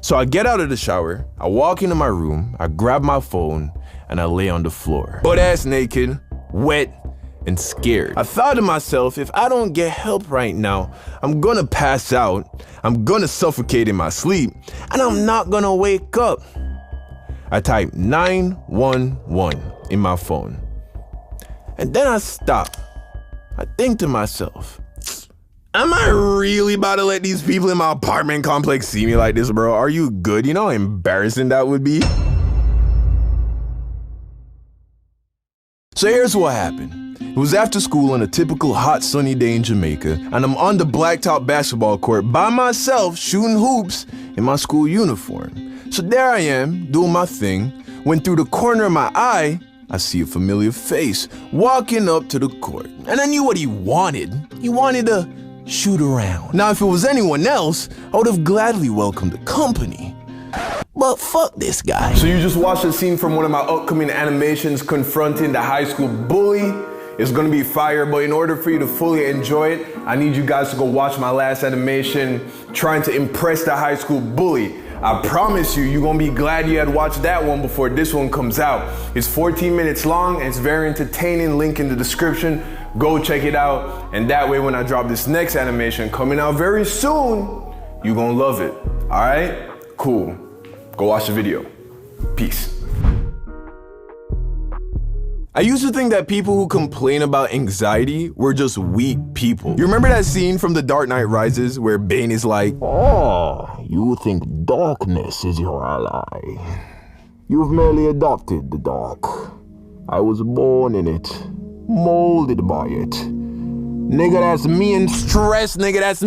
So I get out of the shower, I walk into my room, I grab my phone, and I lay on the floor. Butt ass naked, wet, and scared. I thought to myself, if I don't get help right now, I'm gonna pass out, I'm gonna suffocate in my sleep, and I'm not gonna wake up. I type 911 in my phone. And then I stop. I think to myself, am I really about to let these people in my apartment complex see me like this, bro? Are you good? You know how embarrassing that would be? So here's what happened. It was after school on a typical hot sunny day in Jamaica, and I'm on the blacktop basketball court by myself shooting hoops in my school uniform. So there I am, doing my thing, when through the corner of my eye, I see a familiar face walking up to the court. And I knew what he wanted. He wanted to shoot around. Now, if it was anyone else, I would have gladly welcomed the company. But fuck this guy. So you just watched a scene from one of my upcoming animations confronting the high school bully. It's gonna be fire, but in order for you to fully enjoy it, I need you guys to go watch my last animation trying to impress the high school bully. I promise you, you're gonna be glad you had watched that one before this one comes out. It's 14 minutes long and it's very entertaining. Link in the description. Go check it out. And that way, when I drop this next animation coming out very soon, you're gonna love it. All right? Cool. Go watch the video. Peace. I used to think that people who complain about anxiety were just weak people. You remember that scene from The Dark Knight Rises where Bane is like, "Oh, you think darkness is your ally. You've merely adopted the dark. I was born in it, molded by it. Nigga, that's me in stress, nigga, that's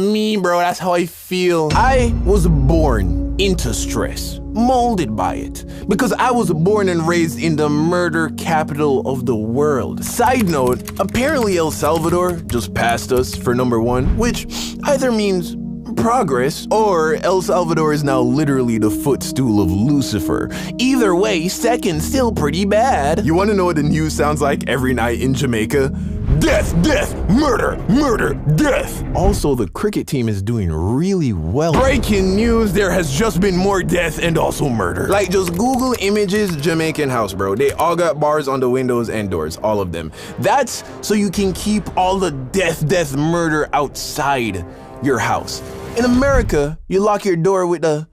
me, bro, that's how I feel. I was born into stress, molded by it, because I was born and raised in the murder capital of the world. Side note, apparently El Salvador just passed us for #1, which either means progress or El Salvador is now literally the footstool of Lucifer. Either way, second still pretty bad. You wanna know what the news sounds like every night in Jamaica? Death, death, murder, murder, death. Also, the cricket team is doing really well. Breaking news, there has just been more death and also murder. Like, just Google images Jamaican house, bro. They all got bars on the windows and doors, all of them. That's so you can keep all the death, murder outside your house. In America, you lock your door with a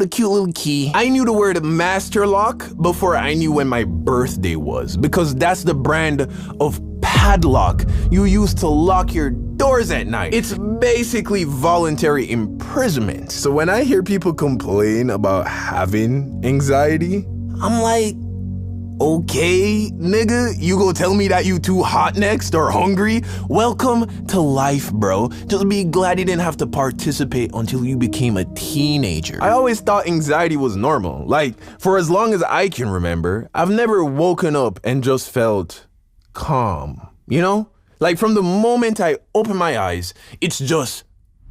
cute little key. I knew the word master lock before I knew when my birthday was, because that's the brand of padlock you use to lock your doors at night. It's basically voluntary imprisonment. So when I hear people complain about having anxiety, I'm like, okay, nigga, you go tell me that you too hot next or hungry? Welcome to life, bro. Just be glad you didn't have to participate until you became a teenager. I always thought anxiety was normal. Like, for as long as I can remember, I've never woken up and just felt calm, you know? Like, from the moment I open my eyes, it's just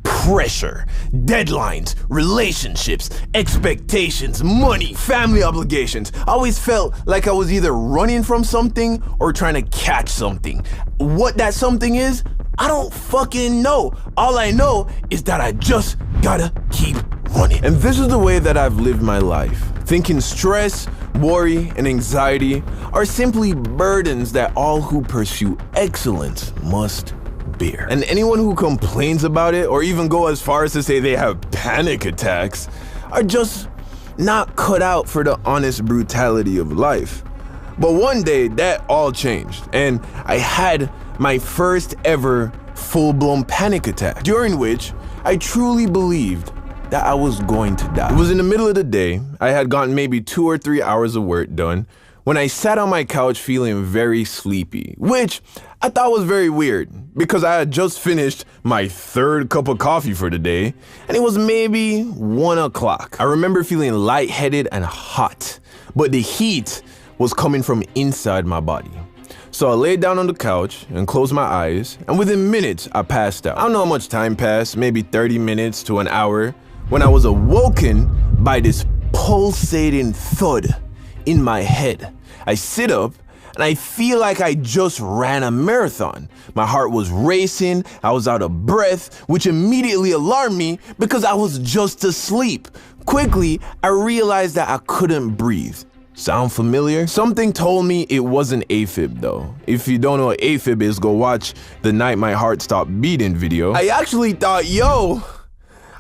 pressure, deadlines, relationships, expectations, money, family obligations. I always felt like I was either running from something or trying to catch something. What that something is, I don't fucking know. All I know is that I just gotta keep running. And this is the way that I've lived my life, thinking stress, worry, and anxiety are simply burdens that all who pursue excellence must beer. And anyone who complains about it or even go as far as to say they have panic attacks are just not cut out for the honest brutality of life. But one day that all changed and I had my first ever full-blown panic attack, during which I truly believed that I was going to die. It was in the middle of the day. I had gotten maybe 2 or 3 hours of work done when I sat on my couch feeling very sleepy, which I thought was very weird because I had just finished my 3rd cup of coffee for the day and it was maybe 1 o'clock. I remember feeling lightheaded and hot, but the heat was coming from inside my body. So I laid down on the couch and closed my eyes, and within minutes I passed out. I don't know how much time passed, maybe 30 minutes to an hour, when I was awoken by this pulsating thud in my head. I sit up and I feel like I just ran a marathon. My heart was racing, I was out of breath, which immediately alarmed me because I was just asleep. Quickly, I realized that I couldn't breathe. Sound familiar? Something told me it wasn't AFib though. If you don't know what AFib is, go watch the Night My Heart Stopped Beating video. I actually thought, yo,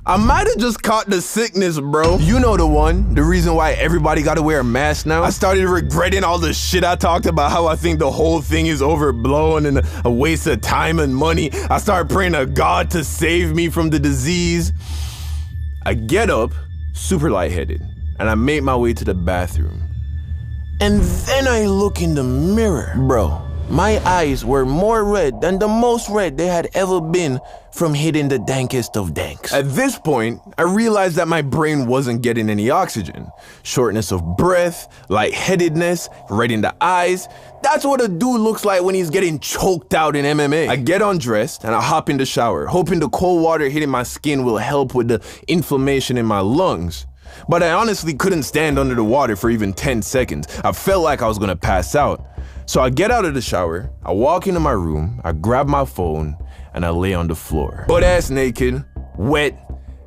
I might have just caught the sickness, bro. You know the one, the reason why everybody gotta wear a mask now. I started regretting all the shit I talked about, how I think the whole thing is overblown and a waste of time and money. I started praying to God to save me from the disease. I get up, super lightheaded, and I make my way to the bathroom. And then I look in the mirror. Bro, my eyes were more red than the most red they had ever been from hitting the dankest of danks. At this point, I realized that my brain wasn't getting any oxygen. Shortness of breath, lightheadedness, red in the eyes. That's what a dude looks like when he's getting choked out in MMA. I get undressed and I hop in the shower, hoping the cold water hitting my skin will help with the inflammation in my lungs. But I honestly couldn't stand under the water for even 10 seconds. I felt like I was gonna pass out. So I get out of the shower, I walk into my room, I grab my phone, and I lay on the floor. Butt ass naked, wet,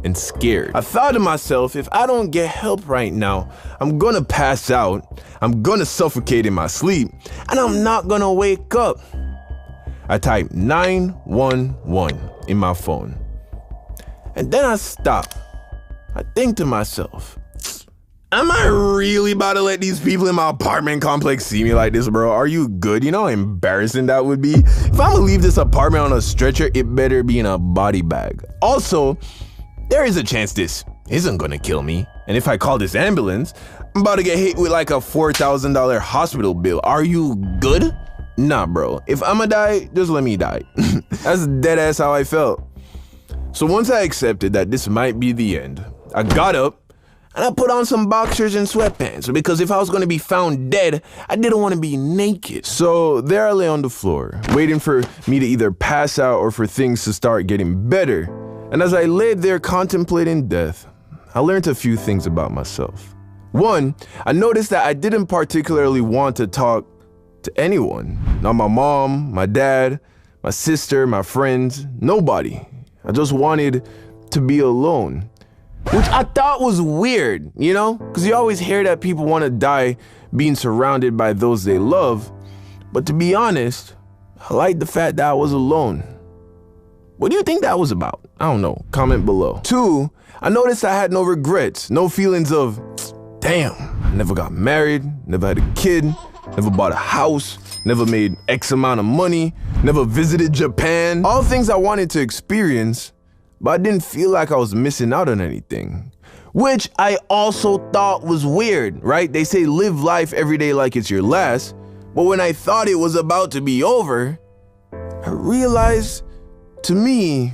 and scared. I thought to myself, if I don't get help right now, I'm gonna pass out, I'm gonna suffocate in my sleep, and I'm not gonna wake up. I type 911 in my phone. And then I stop. I think to myself, am I really about to let these people in my apartment complex see me like this, bro? Are you good? You know how embarrassing that would be? If I'm gonna leave this apartment on a stretcher, it better be in a body bag. Also, there is a chance this isn't gonna kill me. And if I call this ambulance, I'm about to get hit with like a $4,000 hospital bill. Are you good? Nah, bro. If I'ma die, just let me die. That's dead ass how I felt. So once I accepted that this might be the end, I got up and I put on some boxers and sweatpants because if I was going to be found dead, I didn't want to be naked. So there I lay on the floor, waiting for me to either pass out or for things to start getting better. And as I laid there contemplating death, I learned a few things about myself. One, I noticed that I didn't particularly want to talk to anyone. Not my mom, my dad, my sister, my friends, nobody. I just wanted to be alone. Which I thought was weird, you know? Because you always hear that people want to die being surrounded by those they love. But to be honest, I liked the fact that I was alone. What do you think that was about? I don't know. Comment below. Two, I noticed I had no regrets, no feelings of, damn, I never got married, never had a kid, never bought a house, never made X amount of money, never visited Japan. All things I wanted to experience, but I didn't feel like I was missing out on anything. Which I also thought was weird, right? They say live life every day like it's your last, but when I thought it was about to be over, I realized, to me,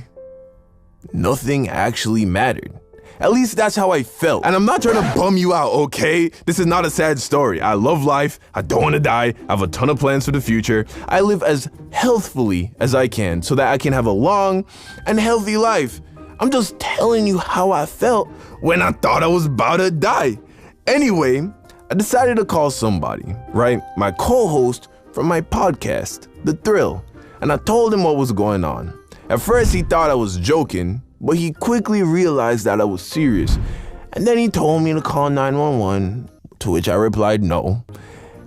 nothing actually mattered. At least that's how I felt. And I'm not trying to bum you out, okay? This is not a sad story. I love life. I don't want to die. I have a ton of plans for the future. I live as healthfully as I can so that I can have a long and healthy life. I'm just telling you how I felt when I thought I was about to die. Anyway, I decided to call somebody, right? My co-host from my podcast, The Thrill. And I told him what was going on. At first, he thought I was joking, but he quickly realized that I was serious. And then he told me to call 911, to which I replied no.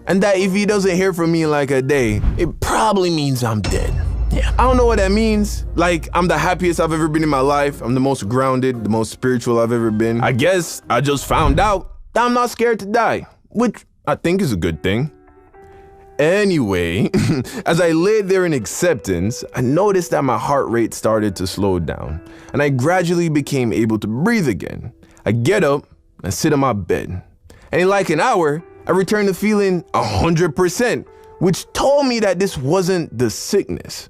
And that if he doesn't hear from me in like a day, it probably means I'm dead. Yeah, I don't know what that means. Like, I'm the happiest I've ever been in my life. I'm the most grounded, the most spiritual I've ever been. I guess I just found out that I'm not scared to die, which I think is a good thing. Anyway, as I lay there in acceptance, I noticed that my heart rate started to slow down, and I gradually became able to breathe again. I get up and sit on my bed, and in like an hour, I returned to feeling 100%, which told me that this wasn't the sickness.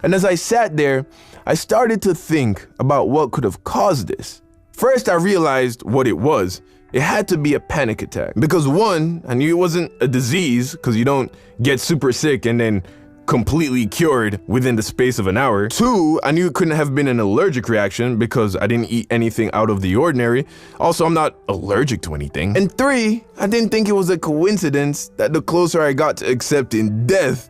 And as I sat there, I started to think about what could have caused this. First, I realized what it was. It had to be a panic attack. Because one, I knew it wasn't a disease because you don't get super sick and then completely cured within the space of an hour. 2, I knew it couldn't have been an allergic reaction because I didn't eat anything out of the ordinary. Also, I'm not allergic to anything. And 3, I didn't think it was a coincidence that the closer I got to accepting death,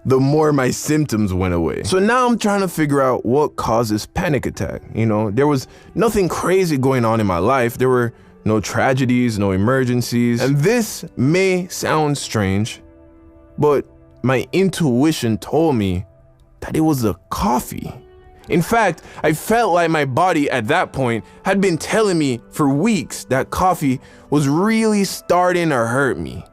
the more my symptoms went away. So now I'm trying to figure out what causes panic attack. You know, there was nothing crazy going on in my life. There were no tragedies, no emergencies. And this may sound strange, but my intuition told me that it was the coffee. In fact, I felt like my body at that point had been telling me for weeks that coffee was really starting to hurt me.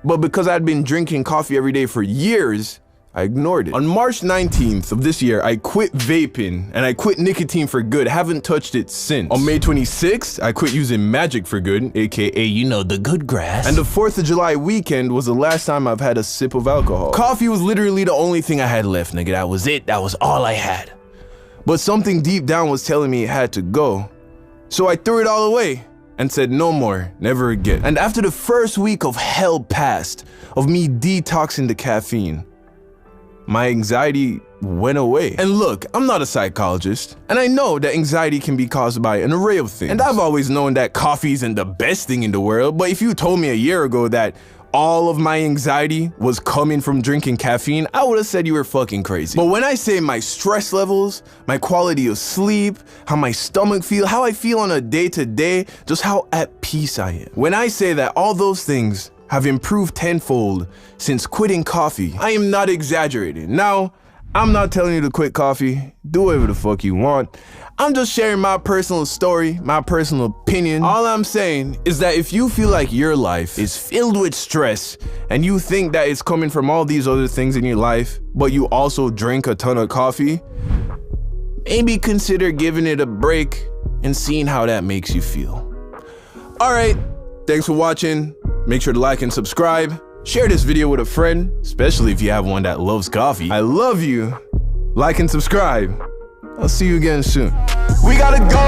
But because I'd been drinking coffee every day for years, I ignored it. On March 19th of this year, I quit vaping and I quit nicotine for good. Haven't touched it since. On May 26th, I quit using magic for good, aka, you know, the good grass. And the 4th of July weekend was the last time I've had a sip of alcohol. Coffee was literally the only thing I had left, nigga. That was it. That was all I had. But something deep down was telling me it had to go. So I threw it all away and said no more, never again. And after the first week of hell passed, of me detoxing the caffeine, my anxiety went away. And look, I'm not a psychologist, and I know that anxiety can be caused by an array of things. And I've always known that coffee isn't the best thing in the world, but if you told me a year ago that all of my anxiety was coming from drinking caffeine, I would have said you were fucking crazy. But when I say my stress levels, my quality of sleep, how my stomach feels, how I feel on a day-to-day, just how at peace I am. When I say that all those things have improved tenfold since quitting coffee, I am not exaggerating. Now, I'm not telling you to quit coffee. Do whatever the fuck you want. I'm just sharing my personal story, my personal opinion. All I'm saying is that if you feel like your life is filled with stress and you think that it's coming from all these other things in your life, but you also drink a ton of coffee, maybe consider giving it a break and seeing how that makes you feel. All right, thanks for watching. Make sure to like and subscribe. Share this video with a friend, especially if you have one that loves coffee. I love you. Like and subscribe. I'll see you again soon. We gotta go,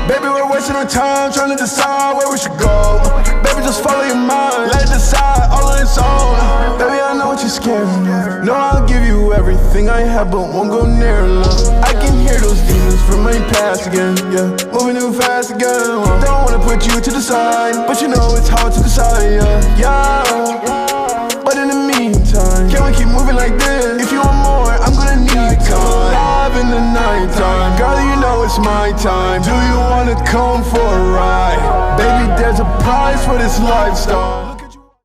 baby, we're wasting our time trying to decide where we should go. Baby, just follow your mind, let it decide all on its own. Baby, I know what you're scared of. No, I'll give you everything I have, but won't go near enough. I can hear those demons from my past again, yeah. Moving too fast again. Don't wanna put you to the side, but you know it's hard to decide, yeah. But in the meantime, can we keep moving like this? If you want more, I'm gonna need time. Live in the nighttime, girl, you know it's my time. Do you wanna come for a ride? Baby, there's a price for this lifestyle.